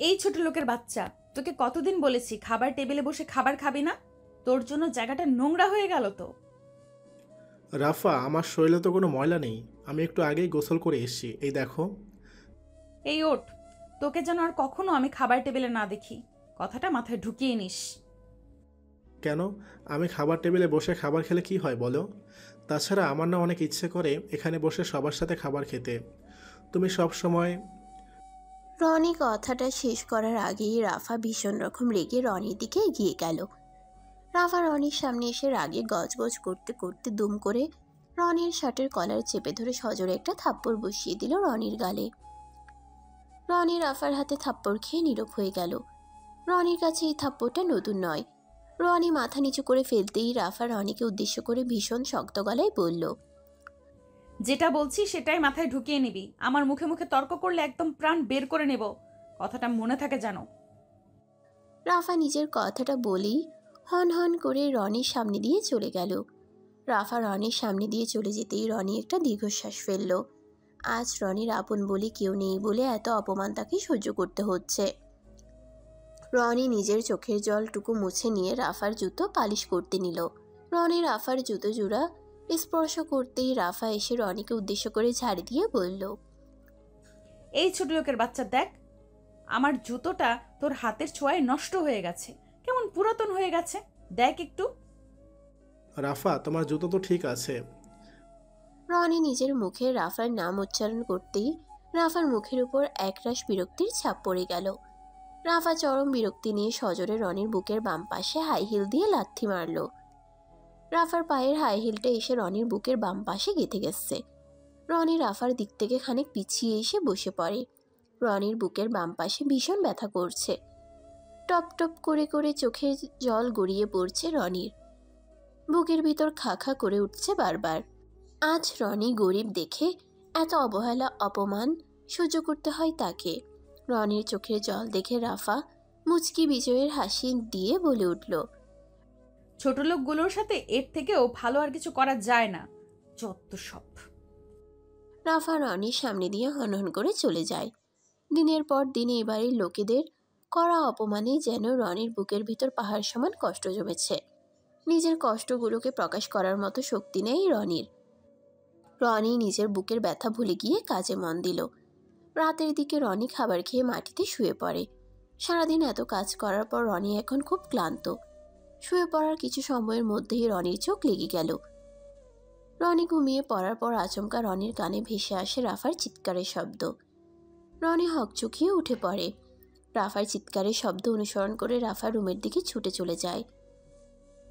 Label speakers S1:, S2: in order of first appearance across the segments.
S1: এই ছোট লোকের বাচ্চা, তোকে কতদিন বলেছি খাবার টেবিলে বসে খাবার খাবি না? তোর জন্য জায়গাটা নোংরা হয়ে গেল তো।
S2: রাফা, আমার শরীরে তো কোনো ময়লা নেই। আমি একটু আগেই গোসল করে এসেছি, এই দেখো।
S1: এই ওঠ, তোকে যেন আর কখনো আমি খাবার টেবিলে না দেখি, কথাটা মাথায় ঢুকিয়ে নিস।
S2: কেন? আমি খাবার টেবিলে বসে খাবার খেলে কি হয় বলো? তাছাড়া আমার না অনেক ইচ্ছে করে এখানে বসে সবার সাথে খাবার খেতে। তুমি সব সময়।
S3: রনি কথাটা শেষ করার আগেই রাফা ভীষণ রকম রেগে রনির দিকে এগিয়ে গেল। রাফা রনির সামনে এসে রাগে গজগজ করতে করতে দুম করে রনির শার্টের কলার চেপে ধরে সজোরে একটা থাপ্পড় বসিয়ে দিল রনির গালে। রনি রাফার হাতে থাপ্পড় খেয়ে নীরব হয়ে গেল। রনির কাছে এই থাপ্পড়টা নতুন নয়। রনি মাথা নিচু করে ফেলতেই রাফা রনিকে উদ্দেশ্য করে ভীষণ শক্ত গলায় বলল,
S1: যেটা বলছি সেটাই মাথায় ঢুকিয়ে নিবি। আমার মুখে মুখে তর্ক করলে একদম প্রাণ বের করে নেব, কথাটা মনে থাকে জানো।
S3: রাফা নিজের কথাটা বলেই হন হন করে রনির সামনে দিয়ে চলে গেল। রাফা রনির সামনে দিয়ে চলে যেতেই রনি একটা দীর্ঘশ্বাস ফেলল। আজ রনির আপন বলে কেউ নেই বলে এত অপমান তাকে সহ্য করতে হচ্ছে। রনি নিজের চোখের জলটুকু মুছে নিয়ে রাফার জুতো পালিশ করতে নিল। রনি রাফার জুতো জোড়া স্পর্শ করতেই রাফা এসে রনিকে উদ্দেশ্য করে ঝাড়ি দিয়ে বলল,
S1: এই ছোট লোকের বাচ্চা দেখ, আমার জুতোটা তোর হাতের ছোঁয়ায় নষ্ট হয়ে গেছে, কেমন পুরাতন হয়ে গেছে, দেখ একটু।
S2: রাফা, তোমার জুতো তো ঠিক আছে।
S3: রনি নিজের মুখে রাফার নাম উচ্চারণ করতেই রাফার মুখের উপর একরাশ বিরক্তির ছাপ পড়ে গেল। রাফা চরম বিরক্তি নিয়ে সজোরে রনির বুকের বাম পাশে হাই হিল দিয়ে লাথি মারল। রাফার পায়ের হাই হিলটা এসে রনির বুকের বাম পাশে গেঁথে গেছে। রনি রাফার দিক থেকে খানিক পিছিয়ে এসে বসে পড়ে। রনির বুকের বাম পাশে ভীষণ ব্যথা করছে। টপ টপ করে করে চোখের জল গড়িয়ে পড়ছে রনির। বুকের ভিতর খা খা করে উঠছে বারবার। আজ রনি গরিব দেখে এত অবহেলা অপমান সহ্য করতে হয় তাকে। রনির চোখের জল দেখে রাফা মুচকি বিজয়ের হাসি দিয়ে বলে উঠল,
S1: ছোট লোকগুলোর সাথে এর থেকেও ভালো আর কিছু করা যায় না, যত সব।
S3: রাফা রনির সামনে দিয়ে হনহন করে চলে যায়। দিনের পর দিন এই বাড়ির লোকেদের করা অপমানে যেন রনির বুকের ভিতর পাহাড় সমান কষ্ট জমেছে। নিজের কষ্টগুলোকে প্রকাশ করার মতো শক্তি নেই রনির। রনি নিজের বুকের ব্যথা ভুলে গিয়ে কাজে মন দিল। রাতের দিকে রনি খাবার খেয়ে মাটিতে শুয়ে পড়ে। সারাদিন এত কাজ করার পর রনি এখন খুব ক্লান্ত। শুয়ে পড়ার কিছু সময়ের মধ্যেই রনির চোখ লেগে গেল। রনি ঘুমিয়ে পড়ার পর আচমকা রনির কানে ভেসে আসে রাফার চিৎকারের শব্দ। রনি হকচকিয়ে উঠে পড়ে। রাফার চিৎকারের শব্দ অনুসরণ করে রাফা রুমের দিকে ছুটে চলে যায়।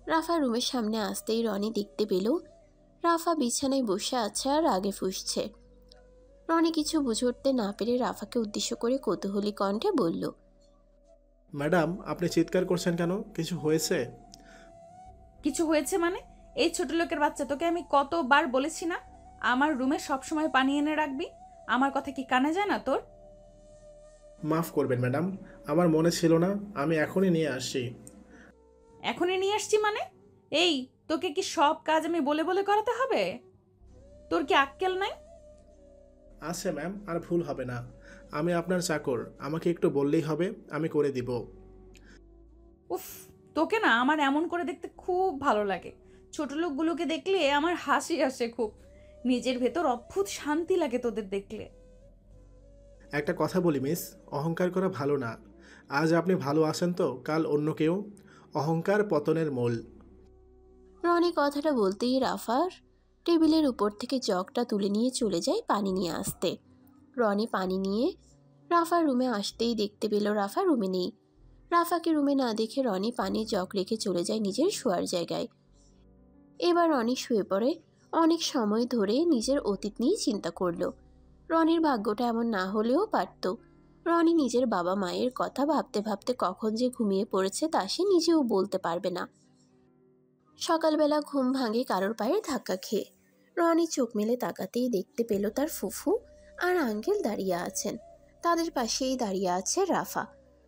S3: রাফা রুমের সামনে আসতেই রনি দেখতে পেল রাফা বিছানায় বসে আছে আর আগে ফুঁসছে। রনি কিছু বুঝে উঠতে না পেরে রাফাকে উদ্দেশ্য করে কৌতূহলী কণ্ঠে বলল,
S2: ম্যাডাম, আপনি চিৎকার করছেন কেন? কিছু হয়েছে?
S1: কিছু হয়েছে মানে? এই ছোট লোকের বাচ্চা, তোকে আমি কতবার বলেছি না আমার রুমে সবসময় পানি এনে রাখবি? আমার কথা কি কানে যায় না তোর?
S2: মাফ করবেন ম্যাডাম, আমার মনে ছিল না, আমি এখনই নিয়ে আসছি।
S1: এখনই নিয়ে আসছি মানে? এই, তোকে কি সব কাজ আমি বলে বলে করাতে হবে? তোর কি আক্কেল নাই?
S2: আছে ম্যাম, আর ভুল হবে না। আমি আপনার চাকর, আমাকে একটু বললেই হবে, আমি করে দিব।
S1: উফ, তোকে না আমার এমন করে দেখতে খুব ভালো লাগে। ছোট লোকগুলোকে দেখলে আমার হাসি আসে খুব। নিজের ভেতর অদ্ভুত শান্তি লাগে তোদের দেখলে।
S2: একটা কথা বলি মিস, অহংকার করা ভালো না। আজ আপনি ভালো আছেন তো কাল অন্য কেউ। অহংকার পতনের মূল।
S3: রনি কথাটা বলতেই রাফার টেবিলের উপর থেকে জগটা তুলে নিয়ে চলে যায় পানি নিয়ে আসতে। রনি পানি নিয়ে রাফার রুমে আসতেই দেখতে পেল রাফা রুমে নেই। রাফাকে রুমে না দেখে রনি পানির জগ রেখে চলে যায় নিজের শোয়ার জায়গায়। এবার রনি শুয়ে পড়ে অনেক সময় ধরে নিজের অতীত নিয়ে চিন্তা করল। রনির ভাগ্যটা এমন না হলেও পারত। রনি নিজের বাবা মায়ের কথা ভাবতে ভাবতে কখন যে ঘুমিয়ে পড়েছে তা সে নিজেও বলতে পারবে না। সকালবেলা ঘুম ভাঙে কারোর পায়ের ধাক্কা খেয়ে। রনি চোখ মেলে তাকাতেই দেখতে পেল তার ফুফু আর আঙ্কেল দাঁড়িয়ে আছেন। তাদের পাশেই দাঁড়িয়ে আছে রাফা।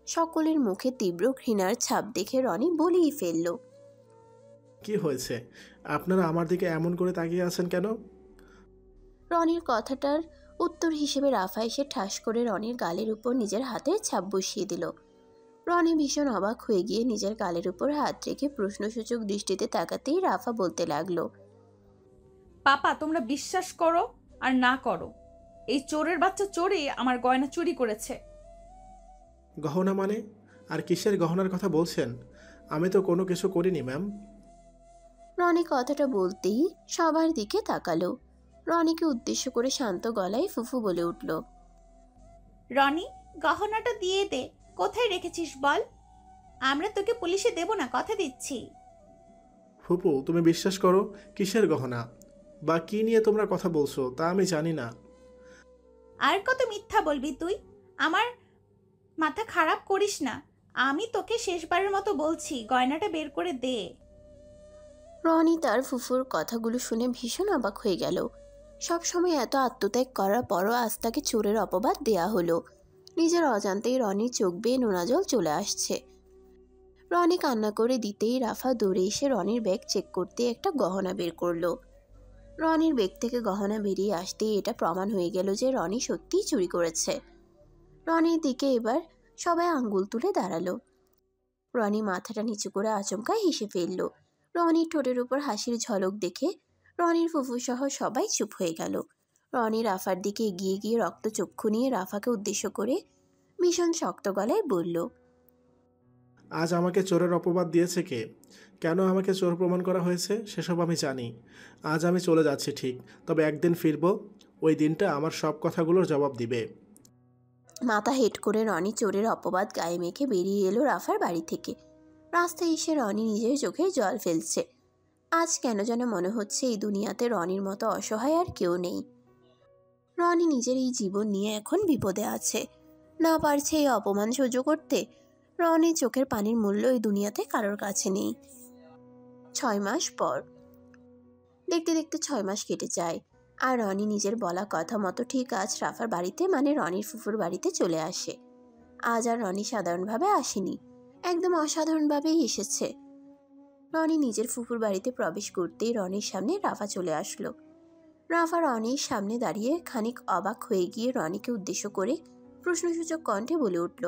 S3: সকলের মুখে তীব্র ঘৃণার ছাপ দেখে রনি বলেই ফেলল,
S2: কি হয়েছে? আপনারা আমার দিকে এমন করে তাকিয়ে আছেন কেন?
S3: রনির কথাটার উত্তর হিসেবে রাফা এসে ঠাস করে রনির গালের উপর নিজের হাতের ছাপ বসিয়ে দিল। রনি ভীষণ অবাক হয়ে গিয়ে নিজের গালের উপর হাত রেখে প্রশ্নসূচক দৃষ্টিতে তাকাতেই রাফা বলতে লাগলো,
S1: পাপা তোমরা বিশ্বাস করো আর না করো, এই চোরের বাচ্চা চোরে আমার গয়না চুরি করেছে।
S2: গহনা মানে? আর কিসের গহনার কথা বলছেন? আমি তো কোনো কিছু করিনি ম্যাম।
S3: রনি কথাটা বলতেই সবার দিকে তাকালো। রনিকে উদ্দেশ্য করে শান্ত গলায় ফুফু বলে উঠল,
S1: রনি, গহনাটা দিয়ে দে। কোথায় রেখেছিস বল, আমরা তোকে পুলিশে দেব না, কথা দিচ্ছি।
S2: ফুপু তুমি বিশ্বাস করো, কিসের গহনা বা কি নিয়ে তোমরা কথা বলছো তা আমি জানি না।
S1: আর কত মিথ্যা বলবি তুই? আমার মাথা খারাপ করিস না, আমি তোকে শেষবারের মতো বলছি, গয়নাটা বের করে দে।
S3: রনি তার ফুফুর কথাগুলো শুনে ভীষণ অবাক হয়ে গেল। সবসময় এত আত্মত্যাগ করার পরও আজ তাকে চোরের অপবাদ দেয়া হলো। নিজের অজান্তেই রনির চোখ বেয়ে নোনা জল চলে আসছে। রনি কান্না করে দিতেই রাফা দৌড়ে এসে রনির ব্যাগ চেক করতে একটা গহনা বের করলো। রনির ব্যাগ থেকে গহনা বেরিয়ে আসতেই এটা প্রমাণ হয়ে গেল যে রনি সত্যিই চুরি করেছে। রনির দিকে এবার সবাই আঙ্গুল তুলে দাঁড়ালো। রনি মাথাটা নিচু করে আচমকা হেসে ফেলল। রনির ঠোঁটের উপর হাসির ঝলক দেখে রনির ফুফু সহ সবাই চুপ হয়ে গেল। রনি রাফার দিকে এগিয়ে গিয়ে রক্তচক্ষু নিয়ে রাফাকে উদ্দেশ্য করে ভীষণ শক্ত গলায় বলল,
S2: আজ আমাকে চোরের অপবাদ দিয়েছে কে? কেন আমাকে চোর প্রমাণ করা হয়েছে সেসব আমি জানি। আজ আমি চলে যাচ্ছি ঠিক, তবে একদিন ফিরব, ওই দিনটা আমার সব কথাগুলোর জবাব দিবে।
S3: মাথা হেট করে রনি চোরের অপবাদ গায়ে মেখে বেরিয়ে এলো রাফার বাড়ি থেকে। রাস্তায় এসে রনি নিজের চোখে জল ফেলছে। আজ কেন যেন মনে হচ্ছে এই দুনিয়াতে রনির মতো অসহায় আর কেউ নেই। রনি নিজের এই জীবন নিয়ে এখন বিপদে আছে, না পারছে এই অপমান সহ্য করতে। রনির চোখের পানির মূল্য এই দুনিয়াতে কারোর কাছে নেই। 6 মাস পর। দেখতে দেখতে 6 মাস কেটে যায়, আর রনি নিজের বলা কথা মতো ঠিক আজ রাফার বাড়িতে মানে রনির ফুফুর বাড়িতে চলে আসে। আজ আর রনি সাধারণভাবে আসেনি, একদম অসাধারণভাবেই এসেছে। রনি নিজের ফুফুর বাড়িতে প্রবেশ করতেই রনির সামনে রাফা চলে আসলো। রাফা রনির সামনে দাঁড়িয়ে খানিক অবাক হয়ে গিয়ে রনিকে উদ্দেশ্য করে প্রশ্নসূচক কণ্ঠে বলে উঠল,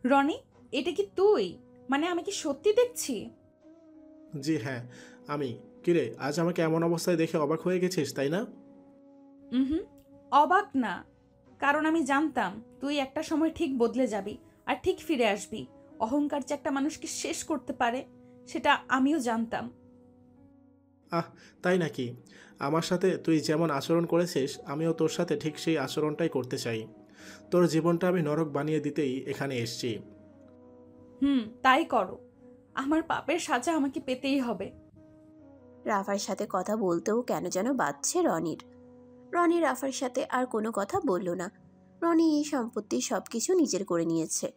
S1: রনি, এটা কি তুই? মানে আমি কি সত্যি দেখছি?
S2: জি হ্যাঁ আমি। কিরে, আজ আমাকে এমন অবস্থায় দেখে অবাক হয়ে গেছিস তাই না?
S1: হুম, অবাক না, কারণ আমি জানতাম তুই একটা সময় ঠিক বদলে যাবি আর ঠিক ফিরে আসবি। অহংকার যে একটা মানুষকে শেষ করতে পারে সেটা আমিও জানতাম।
S2: আহ, তাই নাকি? আমার সাথে তুই যেমন আচরণ করেছিস আমিও তোর সাথে ঠিক সেই আচরণটাই করতে চাই। তোর জীবনটা আমি নরক বানিয়ে দিতেই এখানে এসেছি।
S1: তাই করো, আমার পাপের সাজা আমাকে পেতেই হবে।
S3: রাফার সাথে কথা বলতেও কেন যেন বাধছে রনির। রনি রাফার সাথে আর কোনো কথা বলল না। রনি এই সম্পত্তি সবকিছু নিজের করে নিয়েছে,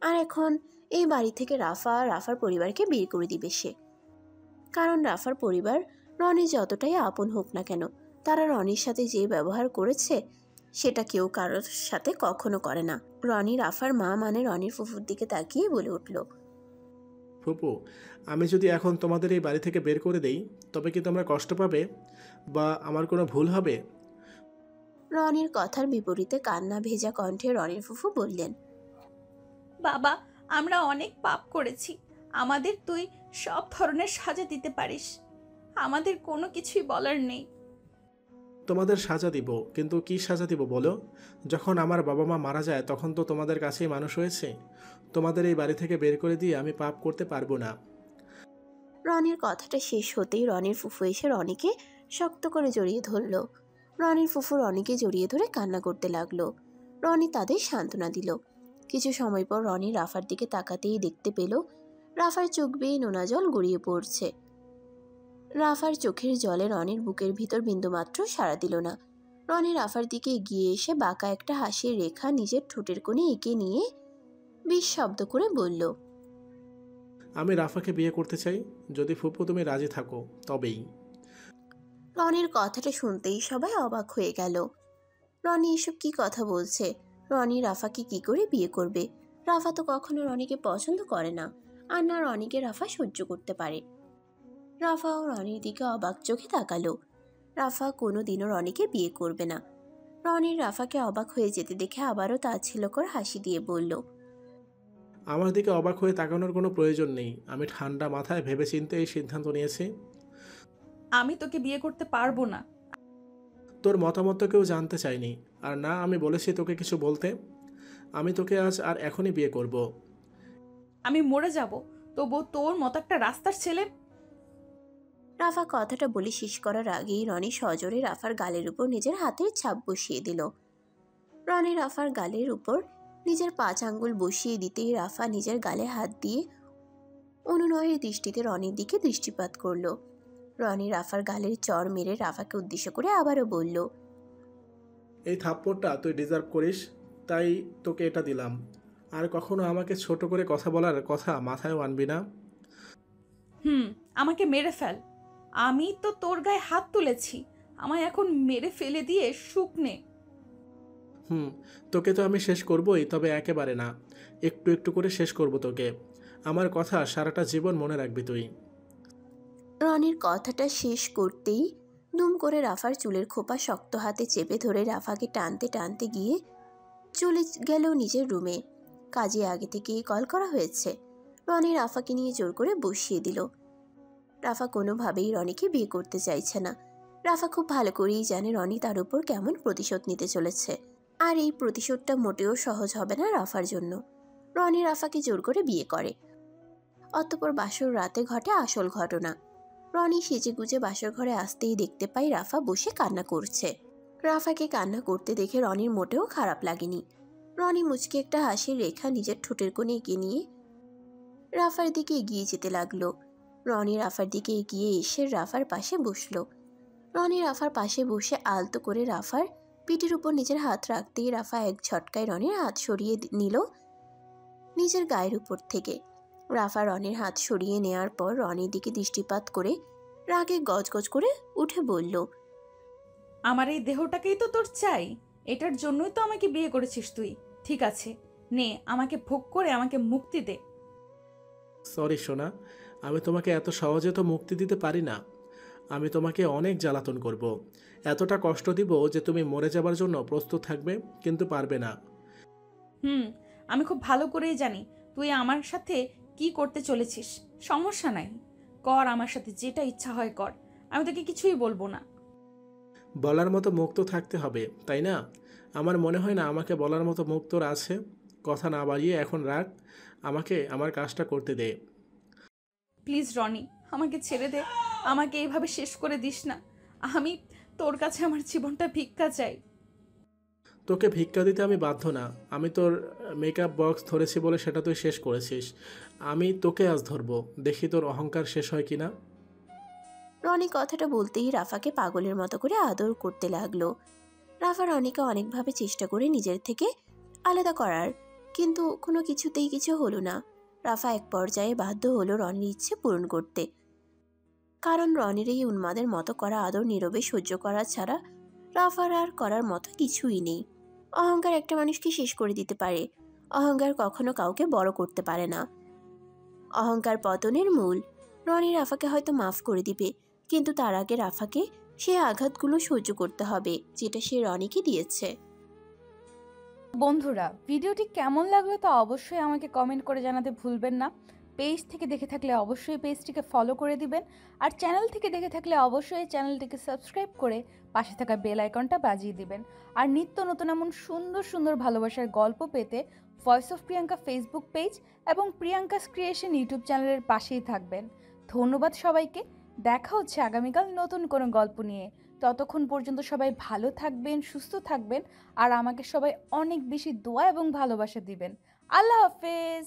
S3: আর এখন এই বাড়ি থেকে রাফা আর রাফার পরিবারকে বের করে দিবে সে। কারণ রাফার পরিবার রনি যতটাই আপন হোক না কেন, তারা রনির সাথে যে ব্যবহার করেছে সেটা কেউ কারোর সাথে কখনো করে না। রনি রাফার মা মানে রনির ফুফুর দিকে তাকিয়ে বলে উঠল,
S2: ফুপু, আমি যদি এখন তোমাদের এই বাড়ি থেকে বের করে দেই তবে কি তোমরা কষ্ট পাবে বা আমার কোনো ভুল হবে?
S3: রনির কথার বিপরীতে কান্না ভেজা কণ্ঠে রনির ফুফু বললেন,
S1: বাবা, আমরা অনেক পাপ করেছি, আমাদের তুই সব ধরনের সাজা দিতে পারিস, আমাদের কোনো কিছুই বলার নেই।
S2: তোমাদের সাজা দিব, কিন্তু কি সাজা দিব বলো? যখন আমার বাবা মা মারা যায় তখন তো তোমাদের কাছেই মানুষ হয়েছে। তোমাদের এই বাড়ি থেকে বের করে দিয়ে আমি পাপ করতে পারবো না।
S3: রনির কথাটা শেষ হতেই রনির ফুফু এসে রনিকে শক্ত করে জড়িয়ে ধরল। রনির ফুফু রনিকে জড়িয়ে ধরে কান্না করতে লাগলো। রনি তাদের সান্ত্বনা দিল। কিছু সময় পর রনি রাফার দিকে তাকাতেই দেখতে পেল রাফার চোখ বেয়ে নোনা জল গড়িয়ে পড়ছে। রাফার চোখের জলে রনির বুকের ভিতর বিন্দুমাত্র সাড়া দিল না। রনি রাফার দিকে এগিয়ে এসে বাঁকা একটা হাসির রেখা নিজের ঠোঁটের কোণে এঁকে নিয়ে বিষ শব্দ করে বলল,
S2: আমি রাফাকে বিয়ে করতে চাই, যদি ফুপু তুমি রাজি থাকো তবেই।
S3: রনির কথাটা শুনতেই সবাই অবাক হয়ে গেল। রনি এসব কি কথা বলছে? রনি রাফাকে কি করে বিয়ে করবে? রাফা তো কখনো রনিকে পছন্দ করে না, আর না রনিকে রাফা সহ্য করতে পারে। রাফাও রনির দিকে অবাক চোখে তাকালো। রাফা কোনোদিনও রনিকে বিয়ে করবে না। রনির রাফাকে অবাক হয়ে যেতে দেখে আবারও তাচ্ছিল্যকর হাসি দিয়ে বলল,
S2: আমার দিকে অবাক হয়ে তাকানোর কোনো প্রয়োজন নেই। আমি ঠান্ডা মাথায় ভেবেচিন্তে এই সিদ্ধান্ত নিয়েছি।
S1: আমি তোকে বিয়ে করতে পারবো না।
S2: তোর মতামত তো কেউ জানতে চায়নি, আর না আমি বলেছি তোকে কিছু বলতে। আমি তোকে আজ আর এখনই বিয়ে করব।
S1: আমি মরে যাব, তবু তোর মতো একটা রাস্তার ছেলে।
S3: রাফা কথাটা বলে শেষ করার আগেই রনি সজোরে রাফার গালের উপর নিজের হাতের ছাপ বসিয়ে দিল। রনি রাফার গালের উপর নিজের 5 আঙ্গুল বসিয়ে দিতেই রাফা নিজের গালে হাত দিয়ে অনুনয়ের দৃষ্টিতে রনির দিকে দৃষ্টিপাত করল। রনি রাফার গালের চড় মেরে রাফাকে উদ্দেশ্য করে আবারও বলল,
S2: এই থাপ্পড়টা তুই ডিজার্ভ করিস, তাই তোকে এটা দিলাম। আর কখনো আমাকে ছোট করে কথা বলার কথা মাথায়ও আনবি না।
S1: আমাকে মেরে ফেল। আমি তো তোর গায়ে হাত তুলেছি, আমায় এখন মেরে ফেলে দিয়ে সুখ নে।
S2: তোকে তো আমি শেষ করবই, তবে একেবারে না, একটু একটু করে শেষ করব তোকে। আমার কথা সারাটা জীবন মনে রাখবি তুই।
S3: রনির কথাটা শেষ করতেই দুম করে রাফার চুলের খোপা শক্ত হাতে চেপে ধরে রাফাকে টানতে টানতে গিয়ে চলে গেল নিজের রুমে। কাজে আগে থেকেই কল করা হয়েছে। রনি রাফাকে নিয়ে জোর করে বসিয়ে দিল। রাফা কোনোভাবেই রনিকে বিয়ে করতে চাইছে না। রাফা খুব ভালো করেই জানে রনি তার উপর কেমন প্রতিশোধ নিতে চলেছে, আর এই প্রতিশোধটা মোটেও সহজ হবে না রাফার জন্য। রনি রাফাকে জোর করে বিয়ে করে। অতঃপর বাসর রাতে ঘটে আসল ঘটনা। রনি সেজে গুজে বাসর ঘরে আসতেই দেখতে পাই রাফা বসে কান্না করছে। রাফাকে কান্না করতে দেখে রনির মোটেও খারাপ লাগেনি। রনি মুচকে একটা হাসির রেখা নিজের ঠোঁটের কোণে এগিয়ে নিয়ে রাফার দিকে এগিয়ে যেতে লাগলো। রনি রাফার দিকে এগিয়ে এসে রাফার পাশে বসলো। রনি রাফার পাশে বসে আলতো করে রাফার পিঠের উপর নিজের হাত রাখতেই রাফা এক ঝটকায় রনির হাত সরিয়ে নিল নিজের গায়ের উপর থেকে। রাফা রনির হাত সরিয়ে নেওয়ার পর রনির দিকে দৃষ্টিপাত করে রাগে গজগজ করে উঠে বলল,
S1: আমার এই দেহটাকেই তো তোর চাই, এটার জন্যই তো আমাকে বিয়ে করেছিস তুই। ঠিক আছে, নে আমাকে ভোগ করে আমাকে মুক্তি দে।
S2: সরি সোনা, আমি তোমাকে এত সহজে তো মুক্তি দিতে পারি না। আমি তোমাকে অনেক জ্বালাতন করব, এতটা কষ্ট দিব যে তুমি মরে যাবার জন্য প্রস্তুত থাকবে, কিন্তু পারবে না।
S1: আমি খুব ভালো করেই জানি তুই আমার সাথে কি করতে চলেছিস। সমস্যা নাই, কর আমার সাথে যেটা ইচ্ছা হয় কর, আমি তোকে কিছুই বলবো না।
S2: বলার মতো মুখ তো থাকতে হবে, তাই না? আমার মনে হয় না আমাকে বলার মতো মুখ তোর আছে। কথা না বাড়িয়ে এখন রাখ, আমাকে আমার কাজটা করতে দে।
S1: প্লিজ রনি, আমাকে ছেড়ে দে, আমাকে এইভাবে শেষ করে দিস না। আমি তোর কাছে আমার জীবনটা ভিক্ষা চাই।
S2: তোকে ভিক্ষা দিতে আমি বাধ্য না। আমি তোর মেকআপ বক্স ধরেছি বলে সেটা তুই শেষ করেছিস। আমি তোকে আজ ধরবো, দেখি তোর অহংকার শেষ হয় কিনা।
S3: রনি কথাটা বলতেই রাফাকে পাগলের মতো করে আদর করতে লাগলো। রাফা রনিকে অনেকভাবে চেষ্টা করে নিজের থেকে আলাদা করার, কিন্তু কোনো কিছুতেই কিছু হলো না। রাফা এক পর্যায়ে বাধ্য হলো রনির ইচ্ছে পূরণ করতে, কারণ রনির এই উন্মাদের মতো করা আদর নীরবে সহ্য করা ছাড়া রাফার আর করার মতো কিছুই নেই। অহংকার একটা মানুষকে শেষ করে দিতে পারে। অহংকার কখনো কাউকে বড় করতে পারে না। অহংকার পতনের মূল। রনি রাফাকে হয়তো মাফ করে দিবে, কিন্তু তার আগে রাফাকে সে আঘাতগুলো সহ্য করতে হবে যেটা সে রনিকে দিয়েছে।
S4: বন্ধুরা, ভিডিওটি কেমন লাগলো তা অবশ্যই আমাকে কমেন্ট করে জানাতে ভুলবেন না। পেজ থেকে দেখে থাকলে অবশ্যই পেজটিকে ফলো করে দিবেন, আর চ্যানেল থেকে দেখে থাকলে অবশ্যই চ্যানেলটিকে সাবস্ক্রাইব করে পাশে থাকা বেল আইকনটা বাজিয়ে দিবেন। আর নিত্য নতুন এমন সুন্দর সুন্দর ভালোবাসার গল্প পেতে voice of Priyanka Facebook page এবং প্রিয়াঙ্কাস ক্রিয়েশন ইউটিউব চ্যানেলের পাশেই থাকবেন। ধন্যবাদ সবাইকে। দেখা হচ্ছে আগামীকাল নতুন কোনো গল্প নিয়ে। ততক্ষণ পর্যন্ত সবাই ভালো থাকবেন, সুস্থ থাকবেন, আর আমাকে সবাই অনেক বেশি দোয়া এবং ভালোবাসা দিবেন। আল্লাহ হাফেজ।